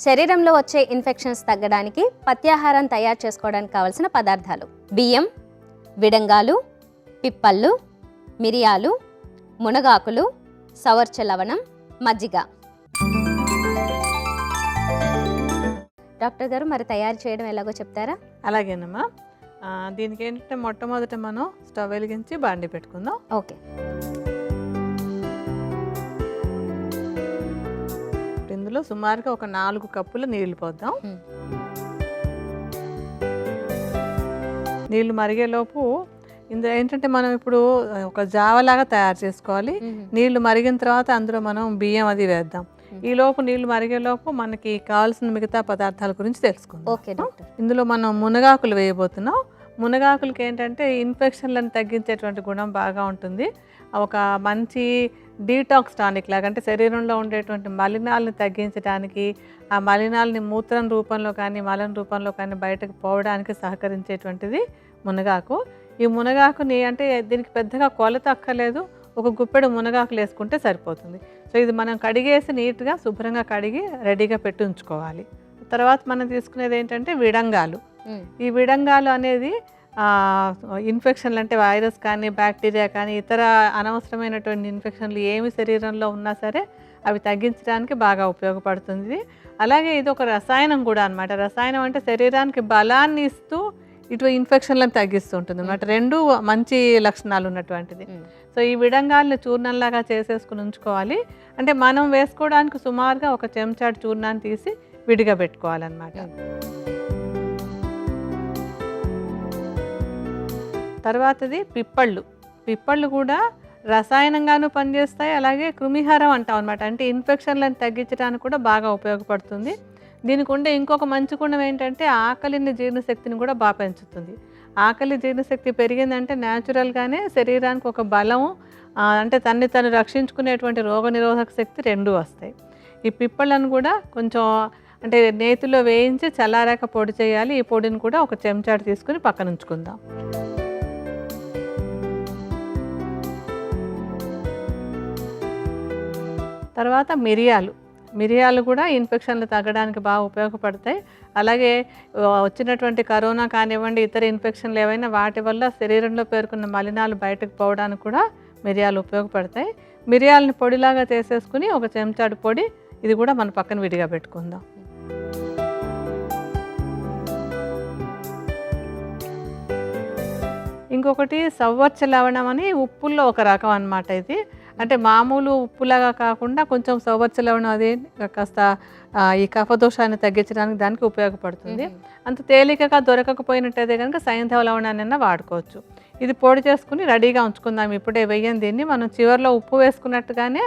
శరీరంలో వచ్చే ఇన్ఫెక్షన్స్ తగ్గడానికి పత్యాహారం తయారు చేసుకోవడానికి కావాల్సిన పదార్థాలు: బియ్యం, విడంగాలు, పిప్పళ్ళు, మిరియాలు, మునగాకులు, సవర్చ లవణం, మజ్జిగ. డాక్టర్ గారు, మరి తయారు చేయడం ఎలాగో చెప్తారా? అలాగేనమ్మా. దీనికి ఏంటంటే మొట్టమొదట మనం స్టవ్ వెలిగించి బాండి పెట్టుకుందాం. ఓకే. ఇందులో సుమారుగా ఒక 4 కప్పుల నీళ్లు పోద్దాం. నీళ్లు మరిగేలోపు ఇందులో ఏంటంటే మనం ఇప్పుడు ఒక జావలాగా తయారు చేసుకోవాలి. నీళ్లు మరిగిన తర్వాత అందులో మనం బియ్యం అది వేద్దాం. ఈ లోపు నీళ్లు మరిగేలోపు మనకి కావాల్సిన మిగతా పదార్థాల గురించి తెలుసుకుందాం. Okay doctor. ఇందులో మనం మునగాకులు వేయబోతున్నాం. మునగాకులకి ఏంటంటే ఇన్ఫెక్షన్లను తగ్గించేటువంటి గుణం బాగా ఉంటుంది. ఒక మంచి డీటాక్స్ టానిక్ లాగా, అంటే శరీరంలో ఉండేటువంటి మలినాలను తగ్గించడానికి, ఆ మలినాలని మూత్రం రూపంలో కానీ మలం రూపంలో కానీ బయటకు పోవడానికి సహకరించేటువంటిది మునగాకు. ఈ మునగాకుని అంటే దీనికి పెద్దగా కొలత అక్కర్లేదు, ఒక గుప్పెడు మునగాకులు వేసుకుంటే సరిపోతుంది. సో ఇది మనం కడిగేసి నీట్గా శుభ్రంగా కడిగి రెడీగా పెట్టి ఉంచుకోవాలి. తర్వాత మనం తీసుకునేది ఏంటంటే విడంగాలు. ఈ విడంగాలు అనేది ఇన్ఫెక్షన్లు అంటే వైరస్ కానీ బ్యాక్టీరియా కానీ ఇతర అనవసరమైనటువంటి ఇన్ఫెక్షన్లు ఏమి శరీరంలో ఉన్నా సరే అవి తగ్గించడానికి బాగా ఉపయోగపడుతుంది. అలాగే ఇది ఒక రసాయనం కూడా అనమాట. రసాయనం అంటే శరీరానికి బలాన్ని ఇస్తూ ఇటు ఇన్ఫెక్షన్లను తగ్గిస్తూ ఉంటుంది అన్నమాట. 2 మంచి లక్షణాలు ఉన్నటువంటిది. సో ఈ విడంగాలను చూర్ణంలాగా చేసేసుకుని ఉంచుకోవాలి. అంటే మనం వేసుకోవడానికి సుమారుగా ఒక చెంచాడు చూర్ణాన్ని తీసి విడిగా పెట్టుకోవాలన్నమాట. తర్వాతది పిప్పళ్ళు. పిప్పళ్ళు కూడా రసాయనంగాను పనిచేస్తాయి, అలాగే కృమిహారం అంటాం అనమాట. అంటే ఇన్ఫెక్షన్లను తగ్గించడానికి కూడా బాగా ఉపయోగపడుతుంది. దీనికి ఉండే ఇంకొక మంచి గుణం ఏంటంటే ఆకలిని జీర్ణశక్తిని కూడా బాగా పెంచుతుంది. ఆకలి జీర్ణశక్తి పెరిగిందంటే న్యాచురల్గానే శరీరానికి ఒక బలం, అంటే తను రక్షించుకునేటువంటి రోగనిరోధక శక్తి 2 వస్తాయి. ఈ పిప్పళ్ళను కూడా కొంచెం అంటే నేతిలో వేయించి చల్లారాక పొడి చేయాలి. ఈ పొడిని కూడా ఒక చెంచాడు తీసుకుని పక్కన ఉంచుకుందాం. తర్వాత మిరియాలు కూడా ఇన్ఫెక్షన్లు తగ్గడానికి బాగా ఉపయోగపడతాయి. అలాగే వచ్చినటువంటి కరోనా కానివ్వండి, ఇతర ఇన్ఫెక్షన్లు ఏవైనా వాటి వల్ల శరీరంలో పేరుకున్న మలినాలు బయటకు పోవడానికి కూడా మిరియాలు ఉపయోగపడతాయి. మిరియాలని పొడిలాగా చేసేసుకుని ఒక చెంచాడు పొడి, ఇది కూడా మన పక్కన విడిగా పెట్టుకుందాం. ఇంకొకటి సవ్వర్చ లవణం అని ఉప్పుల్లో ఒక రకం అన్నమాట. ఇది అంటే మామూలు ఉప్పులాగా కాకుండా కొంచెం సవ్వర్చ లవణం, అది కాస్త ఈ కఫదోషాన్ని తగ్గించడానికి దానికి ఉపయోగపడుతుంది. అంత తేలికగా దొరకకపోయినట్టయితే కనుక సైంధవ లవణాన్ని వాడుకోవచ్చు. ఇది పొడి చేసుకుని రెడీగా ఉంచుకుందాం. ఇప్పుడే వేయం దీన్ని, మనం చివరిలో ఉప్పు వేసుకున్నట్టుగానే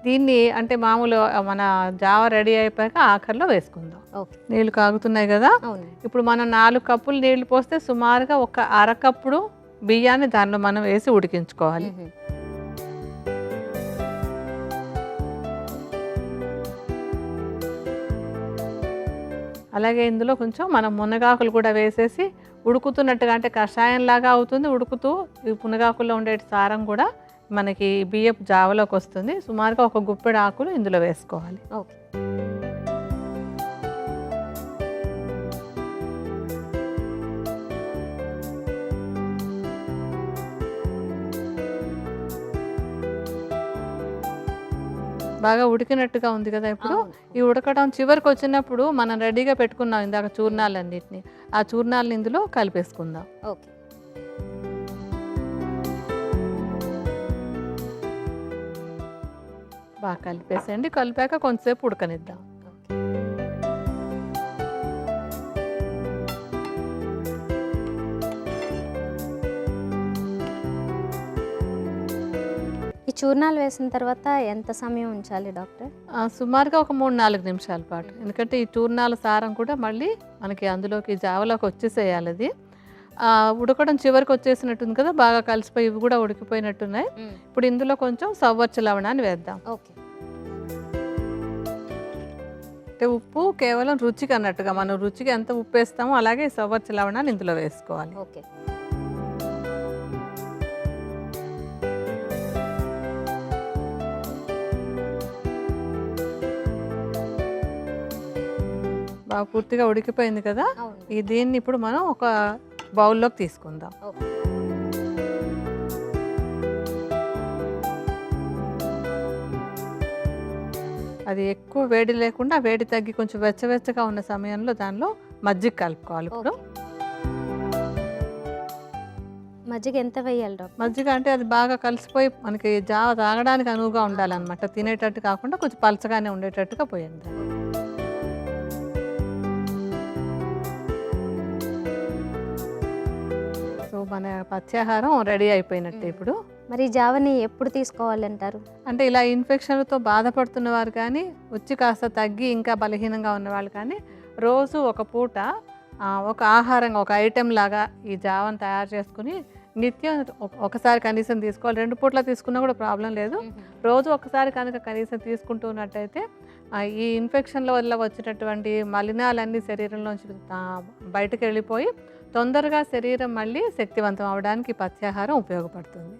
దీన్ని అంటే మామూలు మన జావ రెడీ అయిపోయాక ఆఖరిలో వేసుకుందాం. నీళ్ళు కాగుతున్నాయి కదా. ఇప్పుడు మనం 4 కప్పులు నీళ్లు పోస్తే సుమారుగా ఒక అరకప్పుడు బియ్యాన్ని దానిలో మనం వేసి ఉడికించుకోవాలి. అలాగే ఇందులో కొంచెం మనం మునగాకులు కూడా వేసేసి ఉడుకుతున్నట్టుగా, అంటే కషాయంలాగా అవుతుంది. ఉడుకుతూ ఈ మునగాకుల్లో ఉండే సారం కూడా మనకి బియ్యపు జావలోకి వస్తుంది. సుమారుగా ఒక గుప్పెడు ఆకులు ఇందులో వేసుకోవాలి. ఓకే. బాగా ఉడికినట్టుగా ఉంది కదా. ఇప్పుడు ఈ ఉడకడం చివరికి వచ్చినప్పుడు మనం రెడీగా పెట్టుకున్నాం ఇందాక చూర్ణాలన్నిటిని, ఆ చూర్ణాలను ఇందులో కలిపేసుకుందాం. ఓకే. బాగా కలిపేసేయండి. కలిపాక కొంతసేపు ఉడకనిద్దాం. ఈ చూర్ణాలు వేసిన తర్వాత ఎంత సమయం ఉంచాలి డాక్టర్? సుమారుగా ఒక 3-4 నిమిషాల పాటు. ఎందుకంటే ఈ చూర్ణాల సారం కూడా మళ్ళీ మనకి అందులోకి జావలోకి వచ్చేసేయాలి. అది ఉడకడం చివరికి వచ్చేసినట్టుంది కదా, బాగా కలిసిపోయి ఇవి కూడా ఉడికిపోయినట్టున్నాయి. ఇప్పుడు ఇందులో కొంచెం సవ్వర్చ లవణాన్ని వేద్దాం. ఓకే. అంటే ఉప్పు కేవలం రుచికి అన్నట్టుగా, మనం రుచికి ఎంత ఉప్పు వేస్తామో అలాగే సవ్వర్చ లవణాన్ని ఇందులో వేసుకోవాలి. ఓకే. బాగా పూర్తిగా ఉడికిపోయింది కదా. అవును. దీన్ని ఇప్పుడు మనం ఒక బౌల్లోకి తీసుకుందాం. ఓకే. అది ఎక్కువ వేడి లేకుండా వేడి తగ్గి కొంచెం వెచ్చవెచ్చగా ఉన్న సమయంలో దానిలో మజ్జిగ కలుపుకోవాలి. ఇప్పుడు మజ్జిగ ఎంత వేయాలి డాక్టర్? మజ్జిగ అంటే అది బాగా కలిసిపోయి మనకి జావ తాగడానికి అనువుగా ఉండాలన్నమాట. తినేటట్టు కాకుండా కొంచెం పలచగానే ఉండేటట్టుగా పోయండి. సో మన పచ్చాహారం రెడీ అయిపోయినట్టే ఇప్పుడు. మరి జావని ఎప్పుడు తీసుకోవాలంటారు? అంటే ఇలా ఇన్ఫెక్షన్లతో బాధపడుతున్న వారు కానీ, వచ్చి కాస్త తగ్గి ఇంకా బలహీనంగా ఉన్నవాళ్ళు కానీ రోజు ఒక పూట ఒక ఆహారంగా ఒక ఐటెం లాగా ఈ జావను తయారు చేసుకుని నిత్యం ఒకసారి కనీసం తీసుకోవాలి. 2 పూట్ల తీసుకున్నా కూడా ప్రాబ్లం లేదు. రోజు ఒకసారి కనుక కనీసం తీసుకుంటూ ఉన్నట్టయితే ఈ ఇన్ఫెక్షన్ల వల్ల వచ్చినటువంటి మలినాలన్నీ శరీరంలోంచి బయటకు వెళ్ళిపోయి తొందరగా శరీరం మళ్ళీ శక్తివంతం అవడానికి పత్యాహారం ఉపయోగపడుతుంది.